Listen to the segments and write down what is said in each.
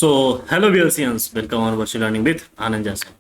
सो hello वियर्सियंस, welcome on virtual learning with Anand जैसा।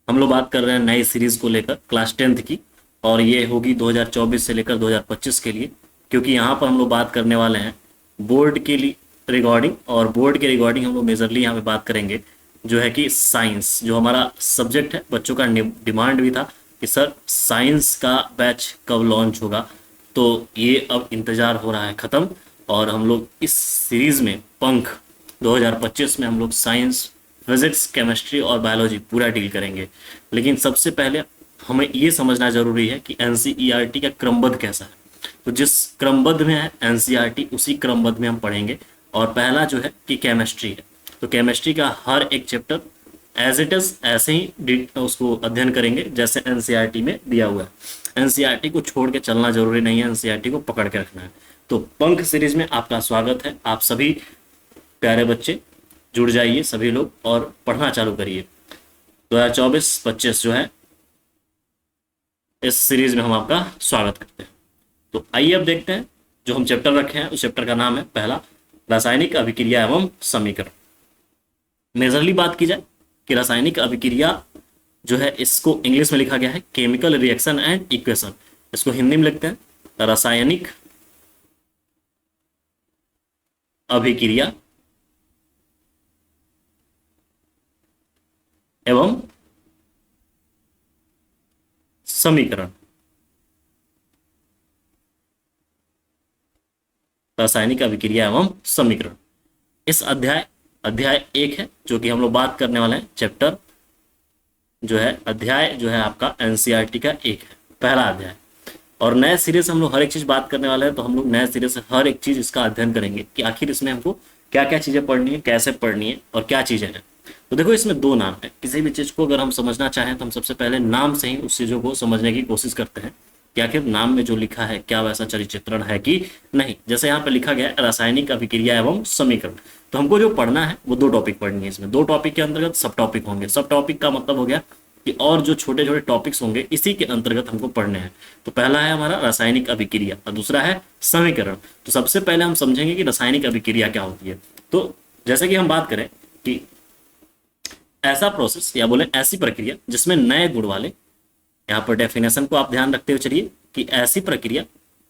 हम लोग बात कर रहे हैं नई सीरीज को लेकर क्लास 10th की, और ये होगी 2024 से लेकर 2025 के लिए, क्योंकि यहाँ पर हम लोग बात करने वाले हैं बोर्ड के लिए रिगार्डिंग। और बोर्ड के रिगार्डिंग हम लोग मेजरली यहाँ पे बात करेंगे जो है कि साइंस, जो हमारा सब्जेक्ट है। बच्चों का डिमांड भी था कि सर साइंस का बैच कब लॉन्च होगा, तो ये अब इंतज़ार हो रहा है ख़त्म। और हम लोग इस सीरीज़ में पंख 2025 में हम लोग साइंस, फिजिक्स, केमिस्ट्री और बायोलॉजी पूरा डील करेंगे। लेकिन सबसे पहले हमें ये समझना जरूरी है कि एनसीईआरटी का क्रमबद्ध कैसा है। तो जिस क्रमबद्ध में है एनसीईआरटी, उसी क्रमबद्ध में हम पढ़ेंगे। और पहला जो है कि केमिस्ट्री है, तो केमिस्ट्री का हर एक चैप्टर एज इट इज ऐसे ही उसको अध्ययन करेंगे जैसे एनसीईआरटी में दिया हुआ है। एनसीईआरटी को छोड़ के चलना जरूरी नहीं है, एनसीईआरटी को पकड़ के रखना है। तो पंख सीरीज में आपका स्वागत है। आप सभी प्यारे बच्चे जुड़ जाइए सभी लोग और पढ़ना चालू करिए। 2024-25 जो है इस सीरीज में हम आपका स्वागत करते हैं। तो आइए अब देखते हैं जो हम चैप्टर रखे हैं। उस चैप्टर का नाम है पहला, रासायनिक अभिक्रिया एवं समीकरण। मेजरली बात की जाए कि रासायनिक अभिक्रिया जो है, इसको इंग्लिश में लिखा गया है केमिकल रिएक्शन एंड इक्वेशन। इसको हिंदी में लिखते हैं रासायनिक अभिक्रिया एवं समीकरण। रासायनिक अभिक्रिया एवं समीकरण इस अध्याय 1 है, जो कि हम लोग बात करने वाले हैं। चैप्टर जो है, अध्याय जो है आपका एनसीईआरटी का 1 है, पहला अध्याय। और नए सिरे से हम लोग हर एक चीज बात करने वाले हैं। तो हम लोग नए सिरे से हर एक चीज इसका अध्ययन करेंगे कि आखिर इसमें हमको क्या क्या चीजें पढ़नी है, कैसे पढ़नी है और क्या चीजें हैं। तो देखो, इसमें 2 नाम है। किसी भी चीज को अगर हम समझना चाहें तो हम सबसे पहले नाम से ही उस चीजों को समझने की कोशिश करते हैं कि आखिर नाम में जो लिखा है क्या वैसा चरित्रण है कि नहीं। जैसे यहाँ पे लिखा गया है रासायनिक अभिक्रिया एवं समीकरण, तो हमको जो पढ़ना है वो 2 टॉपिक पढ़नी है। इसमें 2 टॉपिक के अंतर्गत सब टॉपिक होंगे। सब टॉपिक का मतलब हो गया कि और जो छोटे छोटे टॉपिक्स होंगे इसी के अंतर्गत हमको पढ़ने हैं। तो पहला है हमारा रासायनिक अभिक्रिया और दूसरा है समीकरण। तो सबसे पहले हम समझेंगे कि रासायनिक अभिक्रिया क्या होती है। तो जैसे कि हम बात करें कि ऐसा प्रोसेस या बोले ऐसी प्रक्रिया जिसमें नए गुण वाले, यहाँ पर डेफिनेशन को आप ध्यान रखते हुए चलिए कि ऐसी प्रक्रिया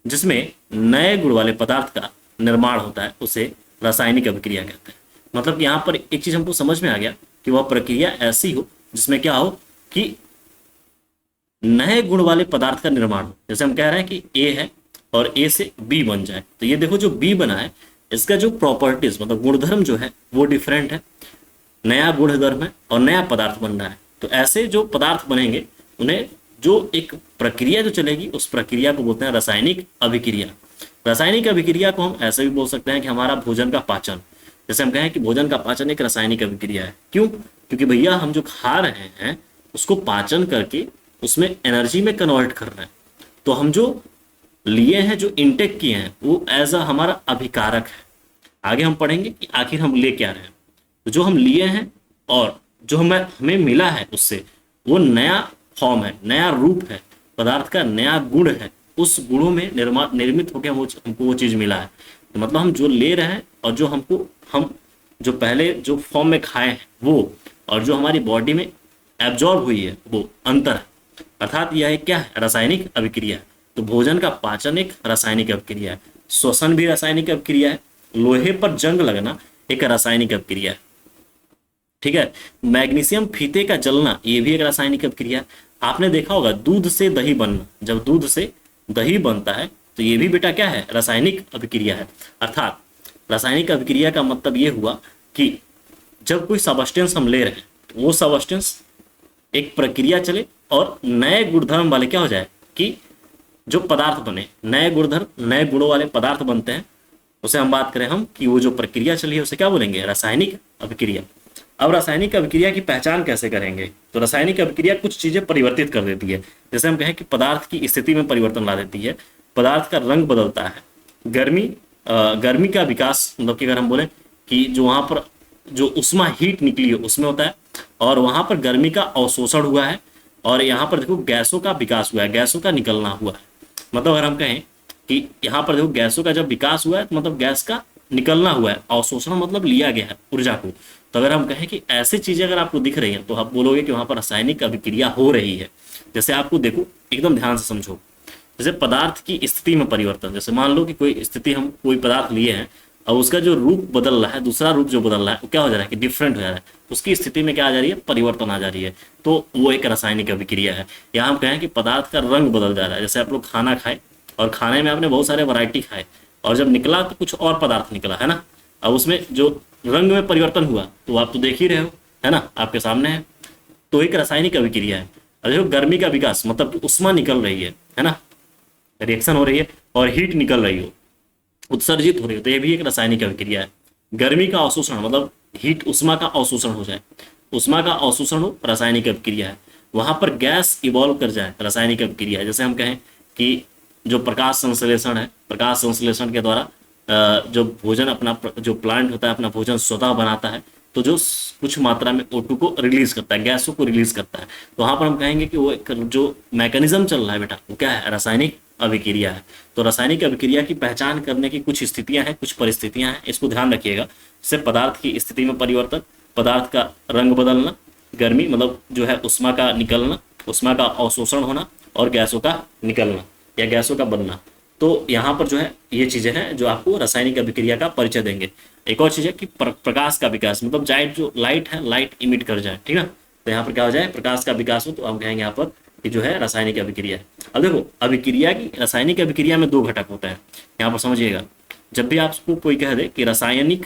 जिसमें नए गुण वाले पदार्थ का निर्माण होता है उसे रासायनिक अभिक्रिया कहते हैं। मतलब यहाँ पर एक चीज हमको समझ में आ गया कि वह प्रक्रिया ऐसी हो जिसमें क्या हो कि नए गुण वाले पदार्थ का निर्माण हो। जैसे हम कह रहे हैं कि ए है और ए से बी बन जाए, तो ये देखो जो बी बना है इसका जो प्रॉपर्टीज मतलब गुणधर्म जो है वो डिफरेंट है। नया गुणधर्म है और नया पदार्थ बन रहा है। तो ऐसे जो पदार्थ बनेंगे उन्हें जो एक प्रक्रिया जो चलेगी उस प्रक्रिया को बोलते हैं रासायनिक अभिक्रिया। रासायनिक अभिक्रिया को हम ऐसे भी बोल सकते हैं कि हमारा भोजन का पाचन। जैसे हम कहें कि भोजन का पाचन एक रासायनिक अभिक्रिया है। क्यों? क्योंकि भैया हम जो खा रहे हैं उसको पाचन करके उसमें एनर्जी में कन्वर्ट कर रहे हैं। तो हम जो लिए हैं, जो इनटेक किए हैं, वो एज अ हमारा अभिकारक है। आगे हम पढ़ेंगे कि आखिर हम ले क्या रहे हैं। तो जो हम लिए हैं और जो हमें मिला है उससे वो नया फॉर्म है, नया रूप है, पदार्थ का नया गुण है। उस गुणों में निर्मित होकर हमको वो चीज मिला है। तो मतलब हम जो ले रहे हैं और जो हम जो पहले जो फॉर्म में खाए हैं वो, और जो हमारी बॉडी में एब्जॉर्ब हुई है वो अंतर है। अर्थात यह क्या है? रासायनिक अभिक्रिया है। तो भोजन का पाचन एक रासायनिक अभिक्रिया है, श्वसन भी रासायनिक अभिक्रिया है, लोहे पर जंग लगना एक रासायनिक अभिक्रिया है। ठीक है, मैग्नीशियम फीते का जलना ये भी एक रासायनिक अभिक्रिया है। आपने देखा होगा दूध से दही बनना, जब दूध से दही बनता है तो ये भी बेटा क्या है? रासायनिक अभिक्रिया है। अर्थात रासायनिक अभिक्रिया का मतलब ये हुआ कि जब कोई सबस्टेंस हम ले रहे हैं तो वो सबस्टेंस एक प्रक्रिया चले और नए गुणधर्म वाले क्या हो जाए कि जो पदार्थ बने, नए गुणधर्म नए गुणों वाले पदार्थ बनते हैं, उसे हम बात करें हम कि वो जो प्रक्रिया चली है उसे क्या बोलेंगे? रासायनिक अभिक्रिया। अब रासायनिक अभिक्रिया की पहचान कैसे करेंगे? तो रासायनिक अभिक्रिया कुछ चीजें परिवर्तित कर देती है। जैसे हम कहें कि पदार्थ की स्थिति में परिवर्तन ला देती है, पदार्थ का रंग बदलता है, गर्मी का विकास, मतलब कि अगर हम बोले कि जो वहां पर जो उष्मा हीट निकली है उसमें होता है, और वहां पर गर्मी का अवशोषण हुआ है, और यहाँ पर देखो गैसों का विकास हुआ है, गैसों का निकलना हुआ है। मतलब अगर हम कहें कि यहाँ पर देखो गैसों का जब विकास हुआ है तो मतलब गैस का निकलना हुआ है, अवशोषण मतलब लिया गया है ऊर्जा को। तो अगर हम कहें कि ऐसी चीजें अगर आपको दिख रही हैं तो आप बोलोगे कि वहां पर रासायनिक अभिक्रिया हो रही है। जैसे आपको देखो, एकदम ध्यान से समझो, जैसे पदार्थ की स्थिति में परिवर्तन, जैसे मान लो कि कोई स्थिति, हम कोई पदार्थ लिए हैं और उसका जो रूप बदल रहा है, दूसरा रूप जो बदल रहा है वो क्या हो जा रहा है कि डिफरेंट हो जा रहा है, उसकी स्थिति में क्या आ जा रही है, परिवर्तन आ जा रही है, तो वो एक रासायनिक अभिक्रिया है। या हम कहें कि पदार्थ का रंग बदल जा रहा है, जैसे आप लोग खाना खाए और खाने में आपने बहुत सारे वैरायटी खाए और जब निकला तो कुछ और पदार्थ निकला है ना, अब उसमें जो रंग में परिवर्तन हुआ तो आप तो देख ही रहे हो, है ना, आपके सामने है, तो एक रासायनिक अभिक्रिया है। और देखो गर्मी का विकास मतलब उष्मा निकल रही है ना, रिएक्शन हो रही है और हीट निकल रही हो, उत्सर्जित हो रही हो, तो ये भी एक रासायनिक अभिक्रिया है। गर्मी का अवशोषण मतलब हीट, उष्मा का अवशोषण हो जाए, उष्मा का अवशोषण हो, रासायनिक अभिक्रिया है। वहां पर गैस इवॉल्व कर जाए, रासायनिक अभिक्रिया है। जैसे हम कहें कि जो प्रकाश संश्लेषण है, प्रकाश संश्लेषण के द्वारा जो भोजन अपना, जो प्लांट होता है अपना भोजन स्वतः बनाता है, तो जो कुछ मात्रा में O2 को रिलीज करता है, गैसों को रिलीज करता है, तो वहां पर हम कहेंगे कि वो एक जो मैकेनिज्म चल रहा है बेटा, वो क्या है, रासायनिक अभिक्रिया है। तो रासायनिक अभिक्रिया की पहचान करने की कुछ स्थितियां हैं, कुछ परिस्थितियां हैं, इसको ध्यान रखिएगा। जैसे पदार्थ की स्थिति में परिवर्तन, पदार्थ का रंग बदलना, गर्मी मतलब जो है उष्मा का निकलना, उष्मा का अवशोषण होना और गैसों का निकलना या गैसों का बनना। तो यहाँ पर जो है ये चीजें हैं जो आपको रासायनिक अभिक्रिया का परिचय देंगे। एक और चीज है कि प्रकाश का विकास, मतलब जाइट जो लाइट है, लाइट इमिट कर जाए, ठीक है, तो यहाँ पर क्या हो जाए, प्रकाश का विकास हो, तो हम कहेंगे यहाँ पर कि जो है रासायनिक अभिक्रिया है। अब देखो अभिक्रिया की, रासायनिक अभिक्रिया में दो घटक होते हैं, यहाँ पर समझिएगा। जब भी आपको कोई कह दे कि रासायनिक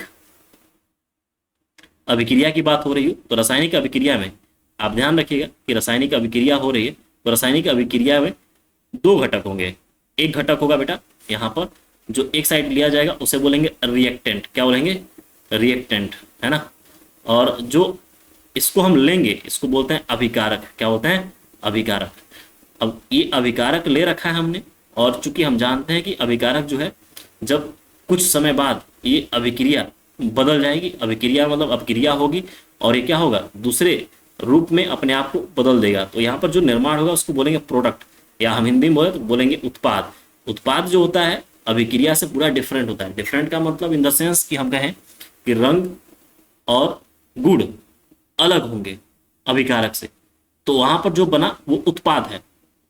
अभिक्रिया की बात हो रही हो, तो रासायनिक अभिक्रिया में आप ध्यान रखिएगा कि रासायनिक अभिक्रिया हो रही है, तो रासायनिक अभिक्रिया में दो घटक होंगे। एक घटक होगा बेटा यहाँ पर जो एक साइड लिया जाएगा उसे बोलेंगे रिएक्टेंट, क्या बोलेंगे, रिएक्टेंट, है ना, और जो इसको हम लेंगे इसको बोलते हैं अभिकारक, क्या बोलते हैं, अभिकारक। अब ये अभिकारक ले रखा है हमने, और चूंकि हम जानते हैं कि अभिकारक जो है जब कुछ समय बाद ये अभिक्रिया बदल जाएगी, अभिक्रिया मतलब अभिक्रिया होगी और ये क्या होगा, दूसरे रूप में अपने आप को बदल देगा, तो यहाँ पर जो निर्माण होगा उसको बोलेंगे प्रोडक्ट, या हम हिंदी में बोले तो बोलेंगे उत्पाद। उत्पाद जो होता है अभिक्रिया से पूरा डिफरेंट होता है। डिफरेंट का मतलब इन द सेंस कि हम कहें कि रंग और गुण अलग होंगे अभिकारक से, तो वहां पर जो बना वो उत्पाद है।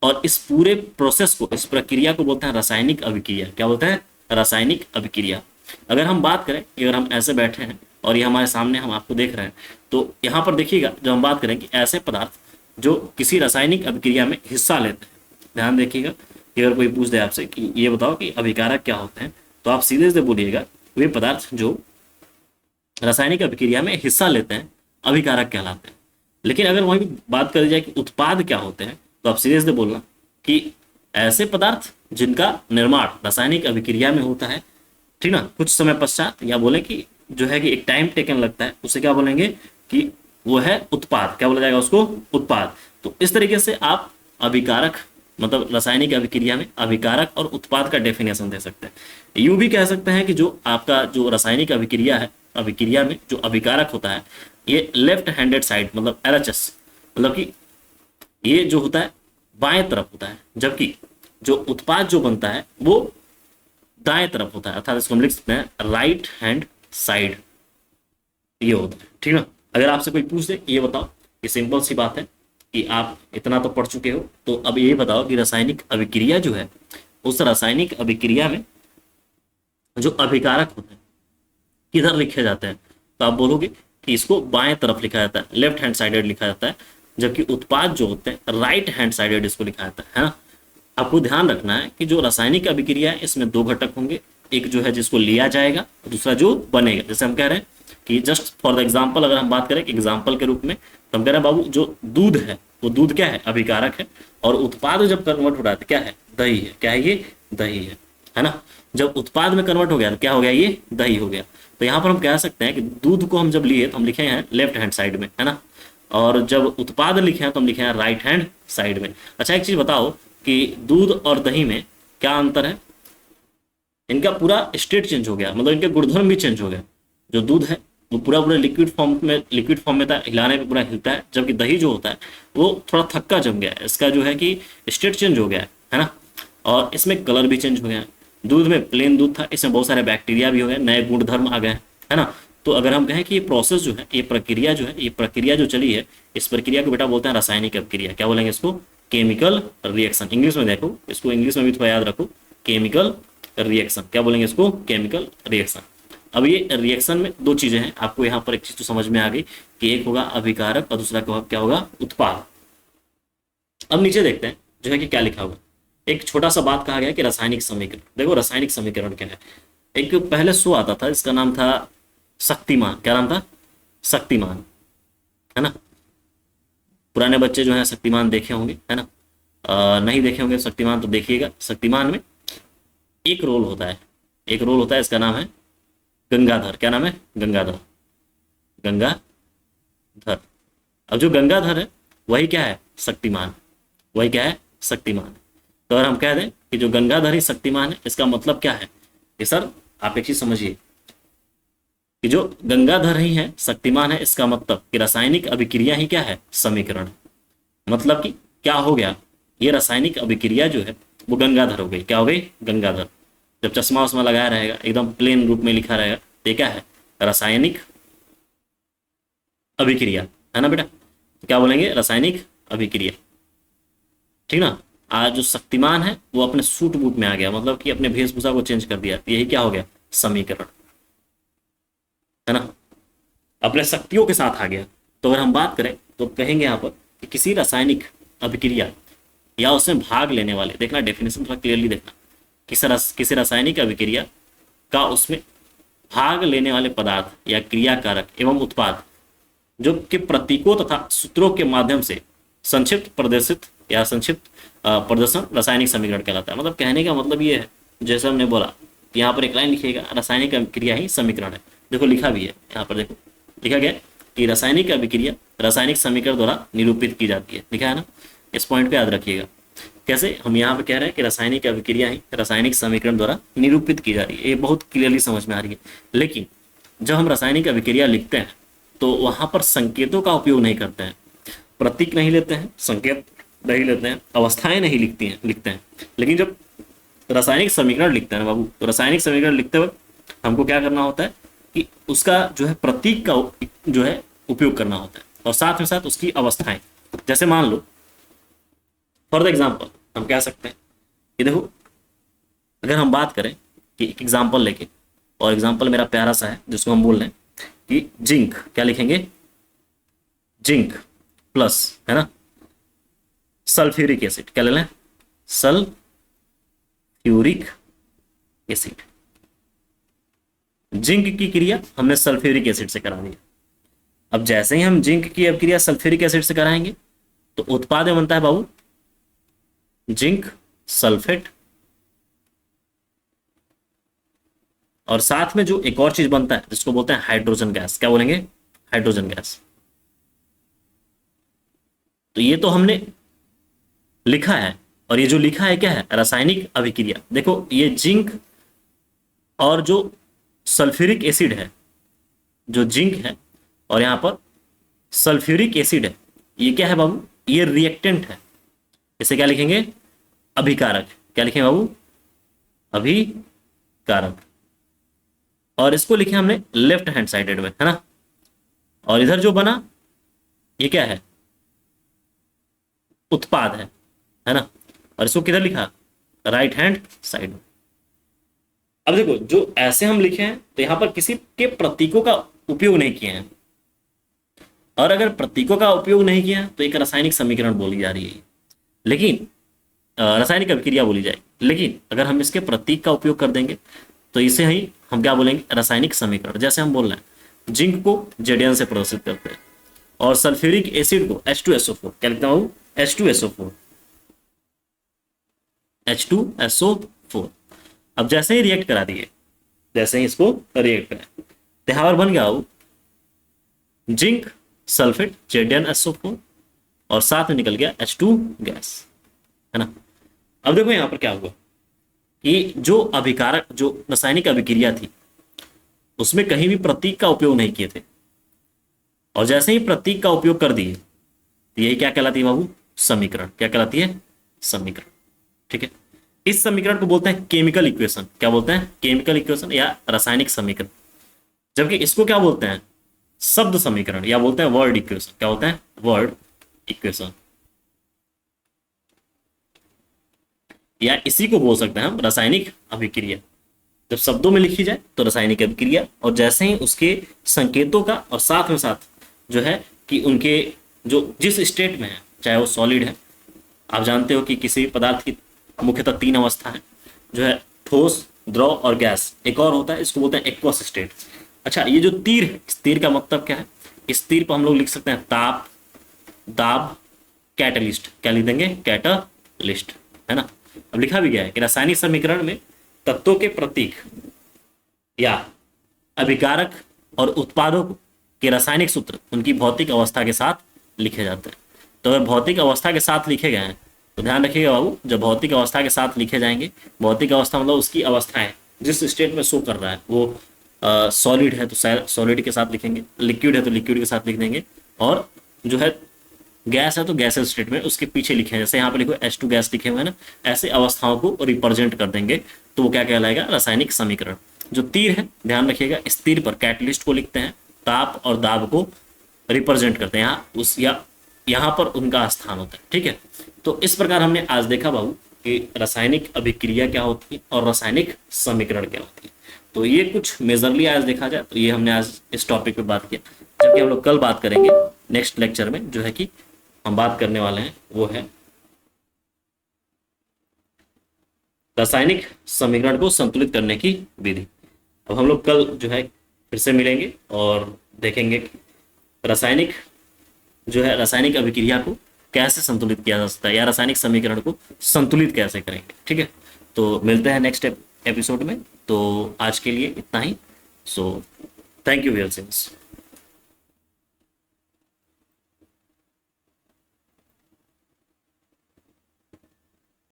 और इस पूरे प्रोसेस को, इस प्रक्रिया को बोलते हैं रासायनिक अभिक्रिया। क्या बोलते हैं, रासायनिक अभिक्रिया। अगर हम बात करें कि अगर हम ऐसे बैठे हैं और ये हमारे सामने हम आपको देख रहे हैं, तो यहाँ पर देखिएगा जब हम बात करें कि ऐसे पदार्थ जो किसी रासायनिक अभिक्रिया में हिस्सा लेते हैं, ध्यान देखिएगा कि अगर कोई पूछ दे आपसे कि ये बताओ कि अभिकारक क्या होते हैं, तो आप सीधे से बोलिएगा वे पदार्थ जो रासायनिक अभिक्रिया में हिस्सा लेते हैं अभिकारक कहलाते हैं। लेकिन अगर वहीं बात करी जाए कि उत्पाद क्या होते हैं, तो आप सीधे से बोलना कि ऐसे पदार्थ जिनका निर्माण रासायनिक अभिक्रिया में होता है, ठीक ना, कुछ समय पश्चात, या बोले कि जो है कि एक टाइम टेकन लगता है, उसे क्या बोलेंगे कि वो है उत्पाद, क्या बोला जाएगा उसको, उत्पाद। तो इस तरीके से आप अभिकारक मतलब रासायनिक अभिक्रिया में अभिकारक और उत्पाद का डेफिनेशन दे सकते हैं। यूं भी कह सकते हैं कि जो आपका जो रासायनिक अभिक्रिया है, अभिक्रिया में जो अभिकारक होता है ये लेफ्ट हैंडेड साइड मतलब LHS, मतलब कि ये जो होता है बाएं तरफ होता है, जबकि जो उत्पाद जो बनता है वो दाएं तरफ होता है, अर्थात इसको हम लिख सकते हैं राइट हैंड साइड, ये होता है, ठीक ना। अगर आपसे कोई पूछ दे ये बताओ, ये सिंपल सी बात है कि आप इतना तो पढ़ चुके हो, तो अब ये बताओ कि रासायनिक अभिक्रिया जो है, उस रासायनिक अभिक्रिया में जो अभिकारक होते हैं किधर लिखे जाते हैं, तो आप बोलोगे कि इसको बाएं तरफ लिखा जाता है, लेफ्ट हैंड साइडेड लिखा जाता है, जबकि उत्पाद जो होते हैं राइट हैंड साइडेड इसको लिखा जाता है ना। आपको ध्यान रखना है कि जो रासायनिक अभिक्रिया है इसमें दो घटक होंगे, एक जो है जिसको लिया जाएगा, दूसरा जो बनेगा। जैसे हम कह रहे हैं कि जस्ट फॉर द एग्जाम्पल अगर हम बात करें एग्जाम्पल के रूप में, तो हम कह रहे हैं बाबू जो दूध है वो दूध क्या है, अभिकारक है, और उत्पाद जब कन्वर्ट हो रहा है तो क्या है, दही है, क्या है ये, दही है ना। जब उत्पाद में कन्वर्ट हो गया तो क्या हो गया, ये दही हो गया। तो यहाँ पर हम कह सकते हैं कि दूध को हम जब लिए तो हम लिखे हैं लेफ्ट हैंड साइड में, है ना, और जब उत्पाद लिखे हैं तो हम लिखे हैं राइट हैंड साइड में। अच्छा एक चीज बताओ कि दूध और दही में क्या अंतर है, इनका पूरा स्टेट चेंज हो गया, मतलब इनके गुणधर्म भी चेंज हो गए। जो दूध है वो पूरा लिक्विड फॉर्म में था, हिलाने पे पूरा हिलता है, जबकि दही जो होता है वो थोड़ा थक्का जम गया है, इसका जो है कि स्टेट चेंज हो गया है ना, और इसमें कलर भी चेंज हो गया है। दूध में प्लेन दूध था, इसमें बहुत सारे बैक्टीरिया भी हो गए, नए गुण धर्म आ गए, है ना। तो अगर हम कहें कि ये प्रोसेस जो है, ये प्रक्रिया जो है, ये प्रक्रिया जो चली है, इस प्रक्रिया को बेटा बोलते हैं रासायनिक अभिक्रिया। क्या बोलेंगे इसको? Chemical reaction. इंग्लिश में देखो, इसको इंग्लिश में भी थोड़ा याद रखो, केमिकल रिएक्शन। क्या बोलेंगे इसको? Chemical reaction. अब ये रिएक्शन में दो चीजें हैं, आपको यहाँ पर एक चीज तो समझ में आ गई कि एक होगा अभिकारक और दूसरा क्या होगा? उत्पाद। अब नीचे देखते हैं जो है कि क्या लिखा हुआ। एक छोटा सा बात कहा गया कि रासायनिक समीकरण। देखो रासायनिक समीकरण क्या है। एक पहले शो आता था, इसका नाम था शक्तिमान। क्या नाम था? शक्तिमान, है ना। पुराने बच्चे जो है शक्तिमान देखे होंगे, है ना। नहीं देखे होंगे शक्तिमान तो देखिएगा। शक्तिमान में एक रोल होता है, एक रोल होता है, इसका नाम है गंगाधर। क्या नाम है? गंगाधर, गंगाधर। अब जो गंगाधर है वही क्या है? शक्तिमान। वही क्या है? शक्तिमान। तो अगर हम कह दें कि जो गंगाधर ही शक्तिमान है, इसका मतलब क्या है कि सर आप एक चीज समझिए कि जो गंगाधर ही है शक्तिमान है, इसका मतलब कि रासायनिक अभिक्रिया ही क्या है? समीकरण। मतलब कि क्या हो गया? ये रासायनिक अभिक्रिया जो है वो गंगाधर हो गई। क्या हो गई? गंगाधर। जब चश्मा उस्मा लगाया रहेगा, एकदम प्लेन रूप में लिखा रहेगा, तो ये क्या है? रासायनिक अभिक्रिया, है ना बेटा। तो क्या बोलेंगे? रासायनिक अभिक्रिया, ठीक ना। आज जो शक्तिमान है वो अपने सूट बूट में आ गया, मतलब कि अपने वेशभूषा को चेंज कर दिया, यही क्या हो गया? समीकरण, है ना। अपने शक्तियों के साथ आ गया। तो अगर हम बात करें तो कहेंगे यहाँ पर कि किसी रासायनिक अभिक्रिया या उसमें भाग लेने वाले, देखना डेफिनेशन थोड़ा क्लियरली देखना, किसी रासायनिक अभिक्रिया का उसमें भाग लेने वाले पदार्थ या क्रिया कारक एवं उत्पाद जो कि प्रतीकों तथा सूत्रों के माध्यम से संक्षिप्त प्रदर्शित या संक्षिप्त प्रदर्शन रासायनिक समीकरण कहलाता है। मतलब कहने का मतलब ये है, जैसे हमने बोला, यहाँ पर एक लाइन लिखिएगा, रासायनिक अभिक्रिया ही समीकरण है। देखो लिखा भी है यहाँ पर, देखो लिखा गया कि रासायनिक अभिक्रिया रासायनिक समीकरण द्वारा निरूपित की जाती है। लिखा है ना, इस पॉइंट को याद रखिएगा। कैसे? हम यहाँ पे कह रहे हैं कि रासायनिक अभिक्रिया ही रासायनिक समीकरण द्वारा निरूपित की जा रही है, ये बहुत क्लियरली समझ में आ रही है। लेकिन जब हम रासायनिक अभिक्रिया लिखते हैं तो वहां पर संकेतों का उपयोग नहीं करते हैं, प्रतीक नहीं लेते हैं, संकेत नहीं लेते हैं, अवस्थाएं नहीं लिखते हैं। लेकिन जब रासायनिक समीकरण लिखते हैं बाबू, तो रासायनिक समीकरण लिखते वक्त हमको क्या करना होता है कि उसका जो है प्रतीक का जो है उपयोग करना होता है, और साथ में साथ उसकी अवस्थाएं। जैसे मान लो फॉर द एग्जाम्पल हम कह सकते हैं कि देखो, अगर हम बात करें कि एक एग्जाम्पल लेके, और एग्जाम्पल मेरा प्यारा सा है जिसको हम बोल रहे हैं कि जिंक। क्या लिखेंगे? जिंक प्लस, है ना, सल्फ्यूरिक एसिड। क्या ले लें? Sulphuric acid. जिंक की क्रिया हमने सल्फ्यूरिक एसिड से करा दी। अब जैसे ही हम जिंक की अभिक्रिया सल्फ्यूरिक एसिड से कराएंगे तो उत्पाद में बनता है बाबू जिंक सल्फेट, और साथ में जो एक और चीज बनता है जिसको बोलते हैं हाइड्रोजन गैस। क्या बोलेंगे? Hydrogen gas. तो ये तो हमने लिखा है, और ये जो लिखा है क्या है? रासायनिक अभिक्रिया। देखो ये जिंक और जो सल्फ्यूरिक एसिड है, जो जिंक है और यहां पर सल्फ्यूरिक एसिड है, ये क्या है बाबू? ये रिएक्टेंट है। इसे क्या लिखेंगे? अभिकारक। क्या लिखेंगे बाबू? अभिकारक। और इसको लिखे हमने लेफ्ट हैंड साइडेड में, है ना। और इधर जो बना ये क्या है? उत्पाद है ना। और इसको किधर लिखा? राइट हैंड साइड में। अब देखो जो ऐसे हम लिखे हैं तो यहां पर किसी के प्रतीकों का उपयोग नहीं किए हैं, और अगर प्रतीकों का उपयोग नहीं किया तो एक रासायनिक समीकरण बोली जा रही है, लेकिन रासायनिक अभिक्रिया बोली जाएगी। लेकिन अगर हम इसके प्रतीक का उपयोग कर देंगे तो इसे ही हम क्या बोलेंगे? रासायनिक समीकरण। जैसे हम बोल रहे हैं जिंक को Zn से प्रदर्शित करते हैं, और सल्फ्यूरिक एसिड को H2SO4। क्या लिखता हूं? H2SO4, H2SO4। अब जैसे ही रिएक्ट करा दिए, जैसे ही इसको रिएक्ट करा, तो यहां पर बन गया वो जिंक सल्फेट ZnSO4, और साथ में निकल गया H2 गैस, है ना। अब देखो यहां पर क्या हुआ कि जो अभिकारक, जो रासायनिक अभिक्रिया थी, उसमें कहीं भी प्रतीक का उपयोग नहीं किए थे, और जैसे ही प्रतीक का उपयोग कर दिए तो यही क्या कहलाती है बाबू? समीकरण। क्या कहलाती है? समीकरण। ठीक है। इस समीकरण को बोलते हैं केमिकल इक्वेशन। क्या बोलते हैं? केमिकल इक्वेशन या रासायनिक समीकरण। जबकि इसको क्या बोलते हैं? शब्द समीकरण या बोलते हैं वर्ड इक्वेशन। क्या बोलते हैं? Word equation. या इसी को बोल सकते हैं हम रासायनिक अभिक्रिया। जब शब्दों में लिखी जाए तो रासायनिक अभिक्रिया, और जैसे ही उसके संकेतों का और साथ में साथ जो है कि उनके जो जिस स्टेट में है, चाहे वो सॉलिड है, आप जानते हो कि किसी पदार्थ की मुख्यतः 3 अवस्था है, जो है ठोस, द्रव और गैस। एक और होता है, इसको बोलते हैं एक्वस स्टेट। अच्छा, ये जो तीर है, इस तीर का मतलब क्या है? इस तीर पर हम लोग लिख सकते हैं ताप, दाब, कैटलिस्ट। क्या लिख देंगे? कैटलिस्ट, है ना। अब लिखा भी गया है कि रासायनिक समीकरण में तत्वों के प्रतीक या अभिकारक और उत्पादों के रासायनिक सूत्र उनकी भौतिक अवस्था के साथ लिखे जाते हैं। तो अगर भौतिक अवस्था के साथ लिखे गए हैं तो ध्यान रखिएगा बाबू, जब भौतिक अवस्था के साथ लिखे जाएंगे, भौतिक अवस्था मतलब उसकी अवस्थाएं जिस स्टेट में शो कर रहा है, वो सॉलिड है तो सॉलिड के साथ लिखेंगे, लिक्विड है तो लिक्विड के साथ लिख देंगे, और जो है गैस है तो गैसेस स्टेट में उसके पीछे लिखे हैं। जैसे यहाँ पे लिखो H2 गैस लिखे हुए हैं ना, ऐसे अवस्थाओं को रिप्रेजेंट कर देंगे तो वो क्या कहलाएगा? रासायनिक समीकरण। जो तीर है, ध्यान रखिएगा, इस तीर पर कैटलिस्ट को लिखते हैं, ताप और दाब को रिप्रेजेंट करते हैं, यहाँ पर उनका स्थान होता है। ठीक है, तो इस प्रकार हमने आज देखा बाबू कि रासायनिक अभिक्रिया क्या होती है और रासायनिक समीकरण क्या होती है। तो ये कुछ मेजरली आज देखा जाए तो ये हमने आज इस टॉपिक पे बात किया, जबकि हम लोग कल बात करेंगे नेक्स्ट लेक्चर में, जो है कि हम बात करने वाले हैं वो है रासायनिक समीकरण को संतुलित करने की विधि। अब हम लोग कल जो है फिर से मिलेंगे और देखेंगे कि रासायनिक अभिक्रिया को कैसे संतुलित किया जा सकता है या रासायनिक समीकरण को संतुलित कैसे करेंगे। ठीक है, तो मिलते हैं नेक्स्ट एपिसोड में। तो आज के लिए इतना ही। So thank you very much.